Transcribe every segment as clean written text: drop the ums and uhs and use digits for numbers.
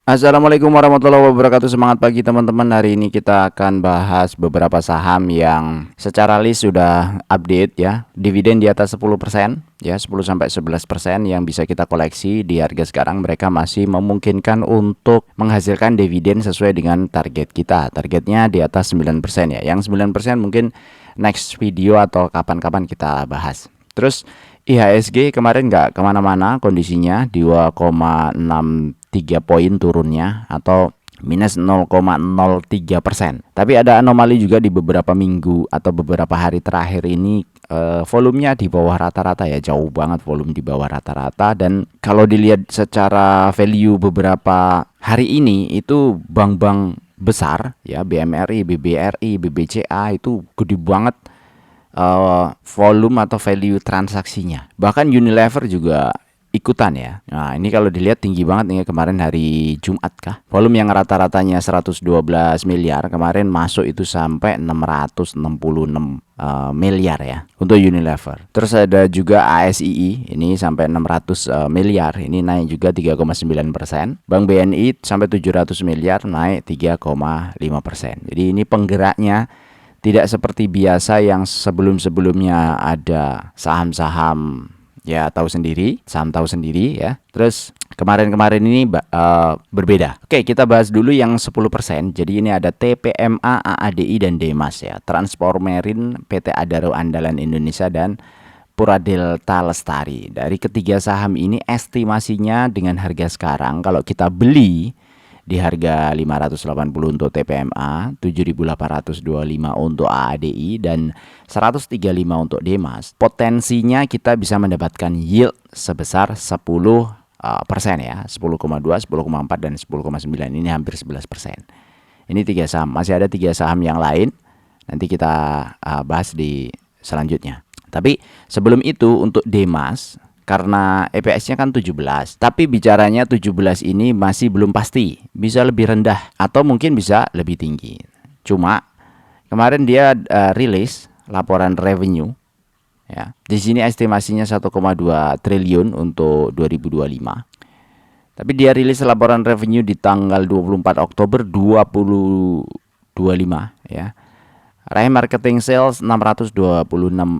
Assalamualaikum warahmatullahi wabarakatuh. Semangat pagi teman-teman. Hari ini kita akan bahas beberapa saham yang secara list sudah update ya. Dividen di atas 10% ya, 10 sampai 11% yang bisa kita koleksi di harga sekarang. Mereka masih memungkinkan untuk menghasilkan dividen sesuai dengan target kita. Targetnya di atas 9% ya. Yang 9% mungkin next video atau kapan-kapan kita bahas. Terus IHSG kemarin nggak kemana-mana, kondisinya 2,63 poin turunnya atau minus 0,03%. Tapi ada anomali juga di beberapa minggu atau beberapa hari terakhir ini, volumenya di bawah rata-rata ya, jauh banget volume di bawah rata-rata. Dan kalau dilihat secara value beberapa hari ini itu bank-bank besar ya, BMRI, BBRI, BBCA itu gede banget volume atau value transaksinya. Bahkan Unilever juga ikutan ya. Nah, ini kalau dilihat tinggi banget nih kemarin hari Jumat kah. Volume yang rata-ratanya 112 miliar, kemarin masuk itu sampai 666 miliar ya untuk Unilever. Terus ada juga ASII, ini sampai 600 miliar, ini naik juga 3,9%. Bank BNI sampai 700 miliar, naik 3,5%. Jadi ini penggeraknya tidak seperti biasa yang sebelum-sebelumnya ada saham-saham ya tahu sendiri, saham tahu sendiri ya. Terus kemarin-kemarin ini berbeda. Oke, kita bahas dulu yang 10%. Jadi ini ada TPMA, AADI dan Demas ya. Transformerin, PT Adaro Andalan Indonesia dan Pura Delta Lestari. Dari ketiga saham ini estimasinya dengan harga sekarang kalau kita beli di harga 580 untuk TPMA, 7.825 untuk AADI dan 135 untuk Demas. Potensinya kita bisa mendapatkan yield sebesar 10% ya, 10,2, 10,4 dan 10,9. Ini hampir 11%. Ini tiga saham. Masih ada tiga saham yang lain. Nanti kita bahas di selanjutnya. Tapi sebelum itu untuk Demas, karena EPS-nya kan 17, tapi bicaranya 17 ini masih belum pasti, bisa lebih rendah atau mungkin bisa lebih tinggi. Cuma kemarin dia rilis laporan revenue ya. Di sini estimasinya 1,2 triliun untuk 2025. Tapi dia rilis laporan revenue di tanggal 24 Oktober 2025 ya. Raih marketing sales 626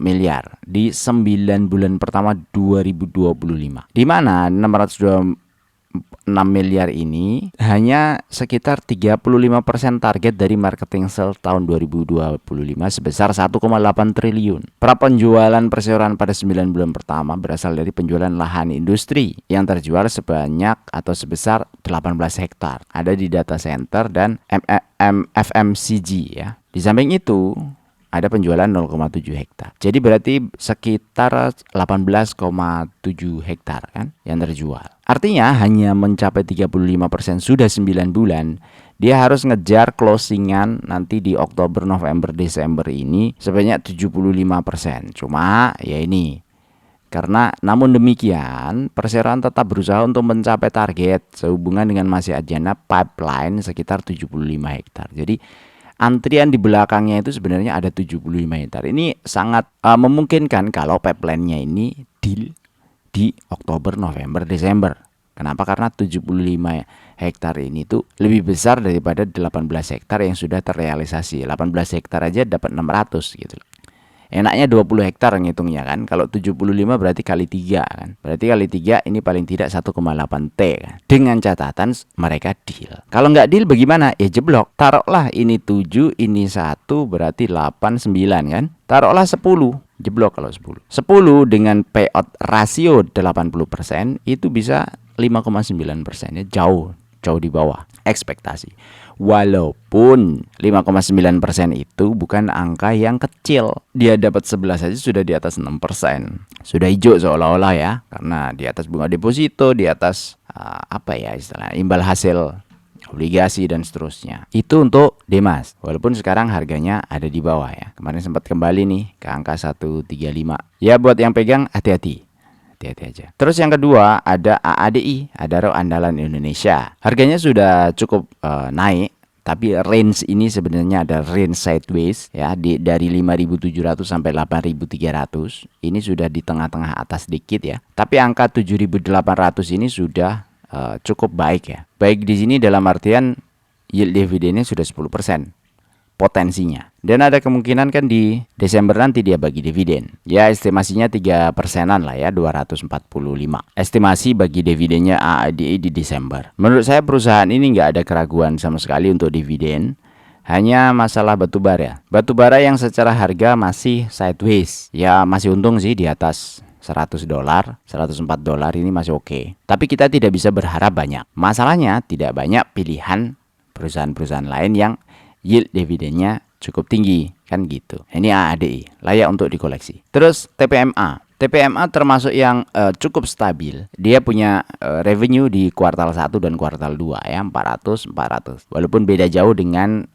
miliar di 9 bulan pertama 2025. Di mana 626 miliar ini hanya sekitar 35% target dari marketing sales tahun 2025 sebesar 1,8 triliun. Prapenjualan perseroan pada 9 bulan pertama berasal dari penjualan lahan industri yang terjual sebanyak atau sebesar 18 hektar. Ada di data center dan FMCG ya. Di samping itu ada penjualan 0,7 hektar. Jadi berarti sekitar 18,7 hektar kan yang terjual. Artinya hanya mencapai 35% sudah 9 bulan. Dia harus ngejar closingan nanti di Oktober, November, Desember ini sebanyak 75%. Cuma ya ini, karena namun demikian perseroan tetap berusaha untuk mencapai target sehubungan dengan masih adanya pipeline sekitar 75 hektar. Jadi antrian di belakangnya itu sebenarnya ada 75 hektar. Ini sangat memungkinkan kalau pipeline-nya ini deal di Oktober, November, Desember. Kenapa? Karena 75 hektar ini tuh lebih besar daripada 18 hektar yang sudah terrealisasi. 18 hektar aja dapat 600 gitu. Enaknya 20 hektar ngitungnya kan. Kalau 75 berarti kali 3 kan. Berarti kali 3 ini paling tidak 1,8 T kan. Dengan catatan mereka deal. Kalau nggak deal bagaimana? Ya jeblok. Taruhlah ini 7, ini 1 berarti 8, 9 kan. Taruhlah 10. Jeblok kalau 10. 10 dengan payout rasio 80% itu bisa 5,9%. Ya jauh di bawah ekspektasi. Walaupun 5,9% itu bukan angka yang kecil. Dia dapat 11 saja sudah di atas 6%. Sudah hijau seolah-olah ya. Karena di atas bunga deposito, di atas istilahnya imbal hasil obligasi dan seterusnya. Itu untuk Demas. Walaupun sekarang harganya ada di bawah ya. Kemarin sempat kembali nih ke angka 135. Ya buat yang pegang hati-hati. Hati-hati aja. Terus yang kedua ada AADI, Adaro Andalan Indonesia. Harganya sudah cukup naik, tapi range ini sebenarnya ada range sideways ya, dari 5.700 sampai 8.300. Ini sudah di tengah-tengah atas dikit ya. Tapi angka 7.800 ini sudah cukup baik ya. Baik di sini dalam artian yield dividennya sudah 10% potensinya. Dan ada kemungkinan kan di Desember nanti dia bagi dividen. Ya estimasinya 3%-an lah ya, 245. Estimasi bagi dividennya AADI di Desember. Menurut saya perusahaan ini nggak ada keraguan sama sekali untuk dividen. Hanya masalah batubara. Batubara yang secara harga masih sideways. Ya masih untung sih di atas $100, $104 ini masih oke. Tapi kita tidak bisa berharap banyak. Masalahnya tidak banyak pilihan perusahaan-perusahaan lain yang yield dividennya cukup tinggi, kan gitu. Ini AADI, layak untuk dikoleksi. Terus TPMA. TPMA termasuk yang cukup stabil. Dia punya revenue di kuartal 1 dan kuartal 2 ya, 400. Walaupun beda jauh dengan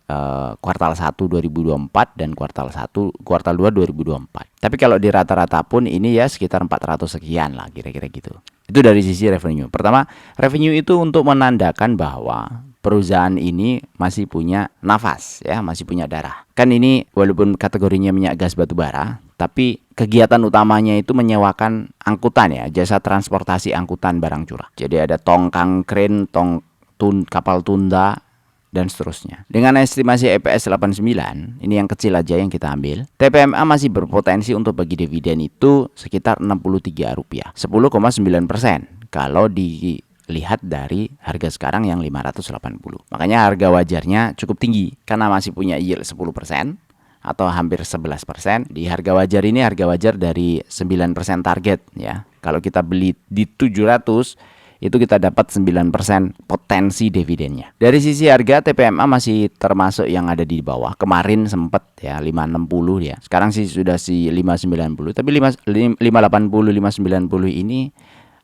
kuartal 1 2024 dan kuartal 2 2024. Tapi kalau di rata-rata pun ini ya sekitar 400 sekian lah kira-kira gitu. Itu dari sisi revenue. Pertama, revenue itu untuk menandakan bahwa perusahaan ini masih punya nafas ya, masih punya darah. Kan ini walaupun kategorinya minyak gas batu bara, tapi kegiatan utamanya itu menyewakan angkutan ya, jasa transportasi angkutan barang curah. Jadi ada tongkang kren, kapal tunda dan seterusnya. Dengan estimasi EPS 89, ini yang kecil aja yang kita ambil, TPMA masih berpotensi untuk bagi dividen itu sekitar Rp63, 10,9% kalau dilihat dari harga sekarang yang 580. Makanya harga wajarnya cukup tinggi karena masih punya yield 10% atau hampir 11%. Di harga wajar ini harga wajar dari 9% target ya. Kalau kita beli di 700 itu kita dapat 9% potensi dividennya. Dari sisi harga TPMA masih termasuk yang ada di bawah. Kemarin sempat ya 560 ya. Sekarang sih sudah 590. Tapi 580 590 ini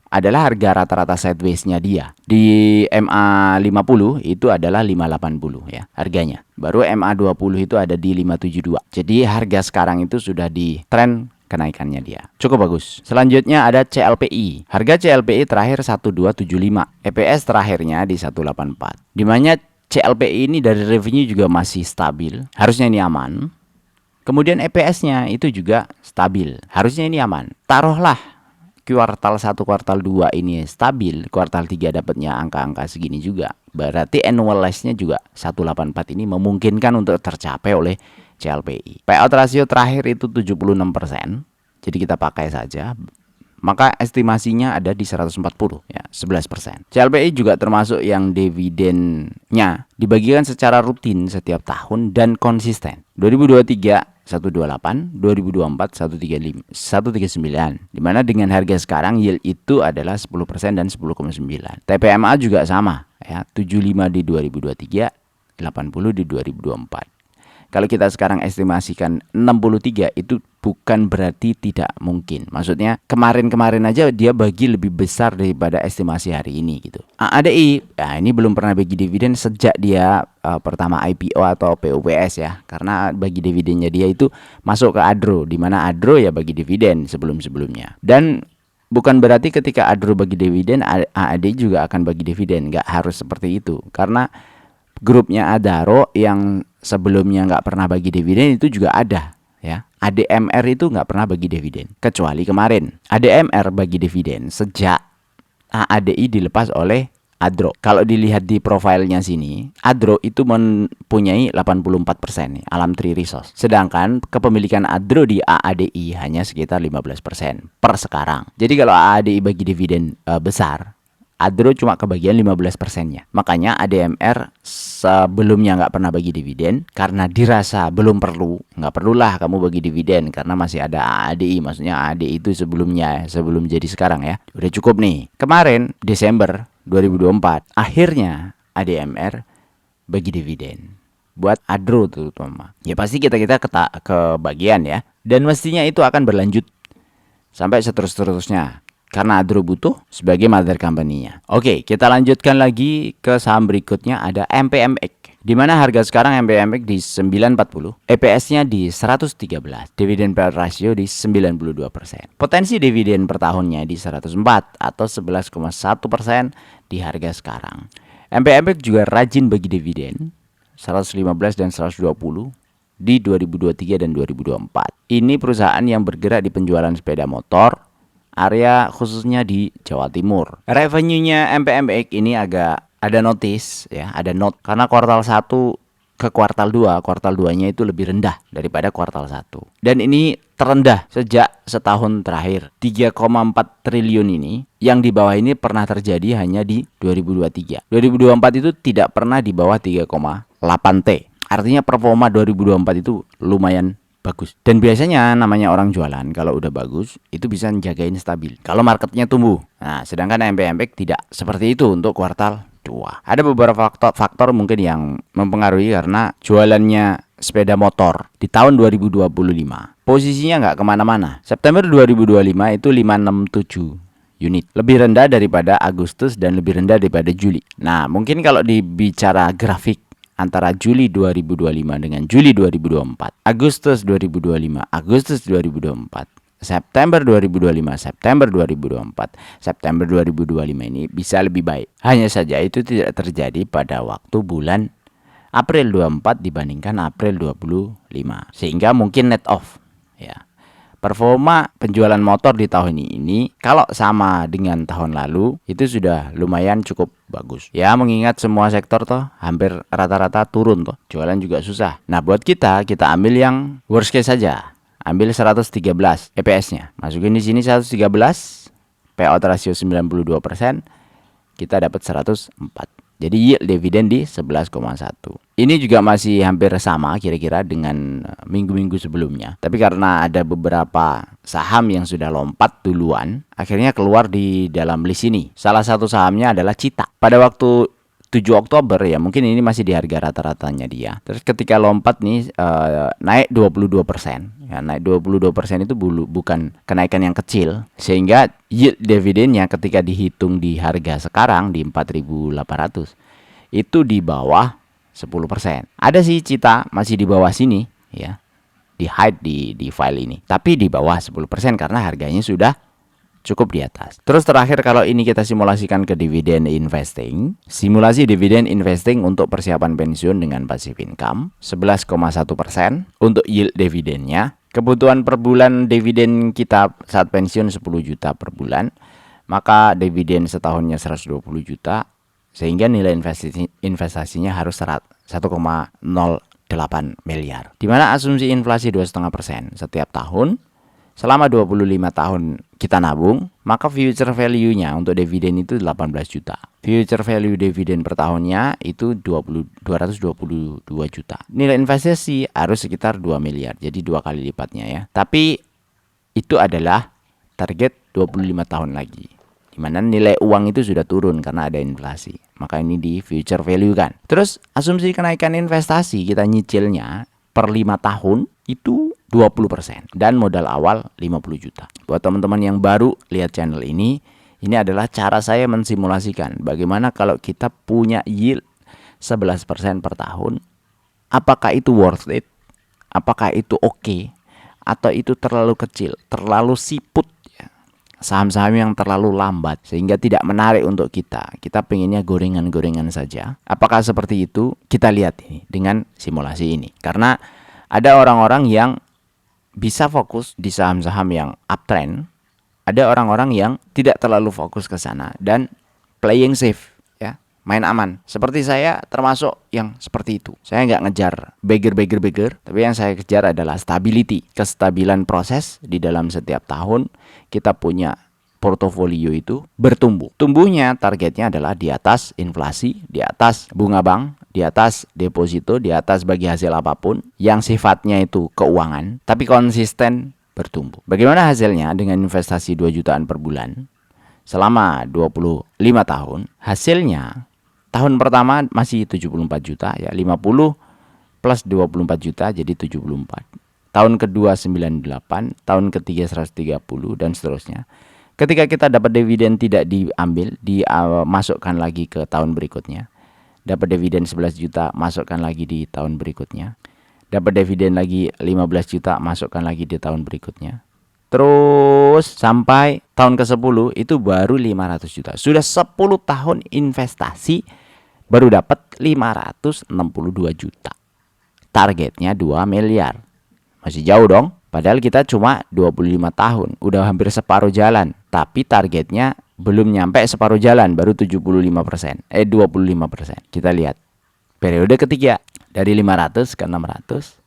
adalah harga rata-rata sideways-nya dia. Di MA50 itu adalah 580 ya harganya. Baru MA20 itu ada di 572. Jadi harga sekarang itu sudah di tren kenaikannya dia. Cukup bagus. Selanjutnya ada CLPI. Harga CLPI terakhir 1275. EPS terakhirnya di 184. Dimana CLPI ini dari revenue juga masih stabil. Harusnya ini aman. Kemudian EPS-nya itu juga stabil. Harusnya ini aman. Taruhlah kuartal 1, kuartal 2 ini stabil, kuartal 3 dapatnya angka-angka segini juga. Berarti annualized-nya juga 184 ini memungkinkan untuk tercapai oleh CLPI. Payout ratio terakhir itu 76%. Jadi kita pakai saja. Maka estimasinya ada di 140 ya, 11%. CLPI juga termasuk yang dividennya dibagikan secara rutin setiap tahun dan konsisten. 2023 128, 2024 139. Dimana dengan harga sekarang yield itu adalah 10% dan 10,9. TPMA juga sama ya, 75 di 2023, 80 di 2024. Kalau kita sekarang estimasikan 63 itu bukan berarti tidak mungkin. Maksudnya kemarin-kemarin aja dia bagi lebih besar daripada estimasi hari ini gitu. AADI, nah ini belum pernah bagi dividen sejak dia pertama IPO atau PUPS ya. Karena bagi dividennya dia itu masuk ke Adro, di mana Adro ya bagi dividen sebelum-sebelumnya. Dan bukan berarti ketika Adro bagi dividen AADI juga akan bagi dividen, nggak harus seperti itu. Karena grupnya Adaro yang sebelumnya nggak pernah bagi dividen itu juga ada ya. ADMR itu nggak pernah bagi dividen kecuali kemarin. ADMR bagi dividen sejak AADI dilepas oleh Adro. Kalau dilihat di profilnya sini, Adro itu mempunyai 84% nih, Alam Tri Resource. Sedangkan kepemilikan Adro di AADI hanya sekitar 15% per sekarang. Jadi kalau AADI bagi dividen besar, Adro cuma kebagian 15%-nya. Makanya ADMR sebelumnya nggak pernah bagi dividen karena dirasa belum perlu. Nggak perlulah kamu bagi dividen karena masih ada AADI. Maksudnya AADI itu sebelumnya, sebelum jadi sekarang ya. Udah cukup nih. Kemarin Desember 2024 akhirnya ADMR bagi dividen buat Adro terutama. Ya pasti kita kebagian ya. Dan mestinya itu akan berlanjut sampai seterusnya. Karena Adro butuh sebagai mother company-nya. Oke, kita lanjutkan lagi ke saham berikutnya ada MPMX. Di mana harga sekarang MPMX di 940, EPS-nya di 113, dividen payout ratio di 92%. Potensi dividen per tahunnya di 104 atau 11,1% di harga sekarang. MPMX juga rajin bagi dividen 115 dan 120 di 2023 dan 2024. Ini perusahaan yang bergerak di penjualan sepeda motor, area khususnya di Jawa Timur. Revenue-nya MPMX ini agak ada notice ya, ada note karena kuartal 1 ke kuartal 2, kuartal 2-nya itu lebih rendah daripada kuartal 1. Dan ini terendah sejak setahun terakhir. 3,4 triliun ini, yang di bawah ini pernah terjadi hanya di 2023. 2024 itu tidak pernah di bawah 3,8 T. Artinya performa 2024 itu lumayan bagus. Dan biasanya namanya orang jualan kalau udah bagus itu bisa menjagain stabil kalau marketnya tumbuh. Nah, sedangkan MPMX tidak seperti itu untuk kuartal 2. Ada beberapa faktor mungkin yang mempengaruhi karena jualannya sepeda motor di tahun 2025 posisinya nggak kemana-mana. September 2025 itu 567 unit, lebih rendah daripada Agustus dan lebih rendah daripada Juli. Nah, mungkin kalau dibicara grafik antara Juli 2025 dengan Juli 2024, Agustus 2025, Agustus 2024, September 2025, September 2024, September 2025 ini bisa lebih baik. Hanya saja itu tidak terjadi pada waktu bulan April 24 dibandingkan April 25. Sehingga mungkin net off ya. Performa penjualan motor di tahun ini kalau sama dengan tahun lalu itu sudah lumayan cukup bagus. Ya, mengingat semua sektor toh hampir rata-rata turun toh. Jualan juga susah. Nah, buat kita ambil yang worst case saja. Ambil 113 EPS-nya. Masukin di sini 113, payout ratio 92%, kita dapat 104. Jadi yield dividen di 11,1. Ini juga masih hampir sama kira-kira dengan minggu-minggu sebelumnya. Tapi karena ada beberapa saham yang sudah lompat duluan, akhirnya keluar di dalam list ini. Salah satu sahamnya adalah Cita. Pada waktu 7 Oktober ya, mungkin ini masih di harga rata-ratanya dia. Terus ketika lompat nih naik 22%. Ya, naik 22% itu bukan kenaikan yang kecil, sehingga yield dividennya ketika dihitung di harga sekarang di 4.800 itu di bawah 10%. Ada sih Cita masih di bawah sini ya. Di hide di file ini. Tapi di bawah 10% karena harganya sudah cukup di atas. Terus terakhir kalau ini kita simulasikan ke dividen investing, simulasi dividen investing untuk persiapan pensiun dengan passive income 11,1% untuk yield dividennya. Kebutuhan per bulan dividen kita saat pensiun 10 juta per bulan, maka dividen setahunnya 120 juta, sehingga nilai investasinya harus 1,08 miliar. Dimana asumsi inflasi 2,5% setiap tahun. Selama 25 tahun kita nabung, maka future value-nya untuk dividen itu 18 juta. Future value dividen per tahunnya itu 222 juta. Nilai investasi harus sekitar 2 miliar, jadi 2 kali lipatnya ya. Tapi itu adalah target 25 tahun lagi. Dimana nilai uang itu sudah turun karena ada inflasi. Maka ini di future value kan. Terus asumsi kenaikan investasi kita nyicilnya per 5 tahun itu 20% dan modal awal 50 juta. Buat teman-teman yang baru lihat channel ini adalah cara saya mensimulasikan bagaimana kalau kita punya yield 11% per tahun. Apakah itu worth it? Apakah itu oke? Atau itu terlalu kecil, terlalu siput ya. Saham-saham yang terlalu lambat sehingga tidak menarik untuk kita. Kita pengennya gorengan-gorengan saja. Apakah seperti itu? Kita lihat ini dengan simulasi ini. Karena ada orang-orang yang bisa fokus di saham-saham yang uptrend, ada orang-orang yang tidak terlalu fokus ke sana dan playing safe ya, main aman. Seperti saya termasuk yang seperti itu. Saya nggak ngejar beggar, tapi yang saya kejar adalah stability, kestabilan proses di dalam setiap tahun kita punya portofolio itu bertumbuh. Tumbuhnya targetnya adalah di atas inflasi, di atas bunga bank, di atas deposito, di atas bagi hasil apapun yang sifatnya itu keuangan, tapi konsisten bertumbuh. Bagaimana hasilnya dengan investasi 2 jutaan per bulan selama 25 tahun? Hasilnya tahun pertama masih 74 juta ya, 50 plus 24 juta jadi 74. Tahun kedua 98, tahun ketiga 130 dan seterusnya. Ketika kita dapat dividen tidak diambil, dimasukkan lagi ke tahun berikutnya. Dapat dividen 11 juta, masukkan lagi di tahun berikutnya. Dapat dividen lagi 15 juta, masukkan lagi di tahun berikutnya. Terus sampai tahun ke-10 itu baru 500 juta. Sudah 10 tahun investasi baru dapat 562 juta. Targetnya 2 miliar. Masih jauh dong. Padahal kita cuma 25 tahun, udah hampir separuh jalan. Tapi targetnya belum nyampe separuh jalan, baru 75%. 25%. Kita lihat. Periode ketiga, dari 500 ke 600,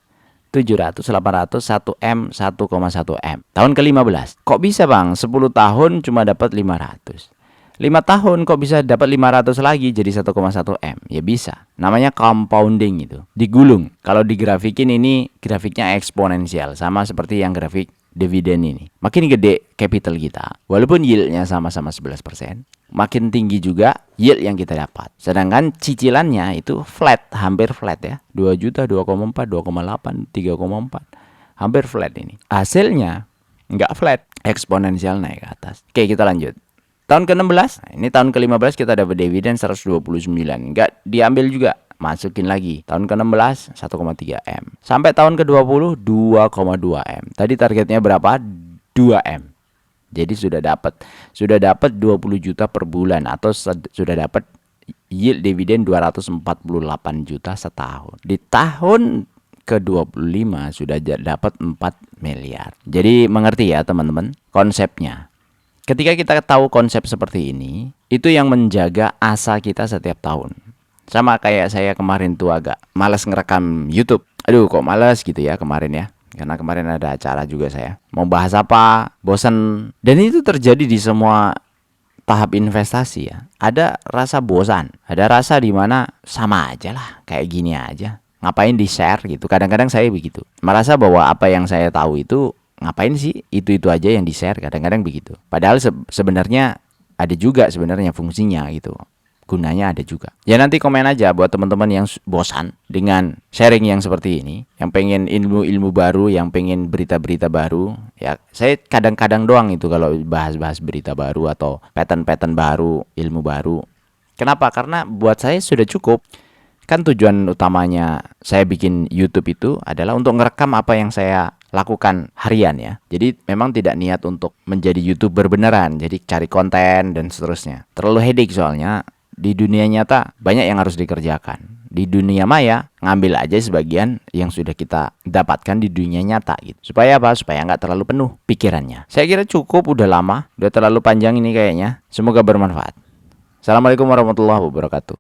700, 800, 1M, 1,1 M. Tahun ke-15. Kok bisa bang? 10 tahun cuma dapat 500. 5 tahun kok bisa dapat 500 lagi jadi 1,1 M? Ya bisa. Namanya compounding itu. Digulung. Kalau digrafikin ini grafiknya eksponensial. Sama seperti yang grafik dividen ini. Makin gede capital kita. Walaupun yieldnya sama-sama 11%. Makin tinggi juga yield yang kita dapat. Sedangkan cicilannya itu flat. Hampir flat ya. 2 juta, 2,4, 2,8, 3,4. Hampir flat ini. Hasilnya nggak flat. Eksponensial naik ke atas. Oke, kita lanjut. Tahun ke-16, ini tahun ke-15 kita dapat dividen 129. Enggak diambil juga, masukin lagi. Tahun ke-16 1,3 M. Sampai tahun ke-20 2,2 M. Tadi targetnya berapa? 2 M. Jadi sudah dapat 20 juta per bulan atau sudah dapat yield dividen 248 juta setahun. Di tahun ke-25 sudah dapat 4 miliar. Jadi mengerti ya teman-teman konsepnya. Ketika kita tahu konsep seperti ini, itu yang menjaga asa kita setiap tahun. Sama kayak saya kemarin tuh agak malas ngerekam YouTube. Aduh kok malas gitu ya kemarin ya. Karena kemarin ada acara juga saya. Mau bahas apa, bosan. Dan itu terjadi di semua tahap investasi ya. Ada rasa bosan. Ada rasa dimana sama aja lah, kayak gini aja. Ngapain di-share gitu. Kadang-kadang saya begitu. Merasa bahwa apa yang saya tahu itu ngapain sih itu aja yang di-share, kadang-kadang begitu. Padahal sebenarnya ada juga sebenarnya fungsinya gitu. Gunanya ada juga. Ya nanti komen aja buat teman-teman yang bosan dengan sharing yang seperti ini, yang pengen ilmu-ilmu baru, yang pengen berita-berita baru. Ya saya kadang-kadang doang itu kalau bahas-bahas berita baru atau pattern-pattern baru, ilmu baru. Kenapa? Karena buat saya sudah cukup. Kan tujuan utamanya saya bikin YouTube itu adalah untuk ngerekam apa yang saya lakukan harian ya. Jadi memang tidak niat untuk menjadi YouTuber beneran. Jadi cari konten dan seterusnya. Terlalu headache soalnya. Di dunia nyata banyak yang harus dikerjakan. Di dunia maya ngambil aja sebagian yang sudah kita dapatkan di dunia nyata gitu. Supaya apa? Supaya nggak terlalu penuh pikirannya. Saya kira cukup, udah lama. Udah terlalu panjang ini kayaknya. Semoga bermanfaat. Assalamualaikum warahmatullahi wabarakatuh.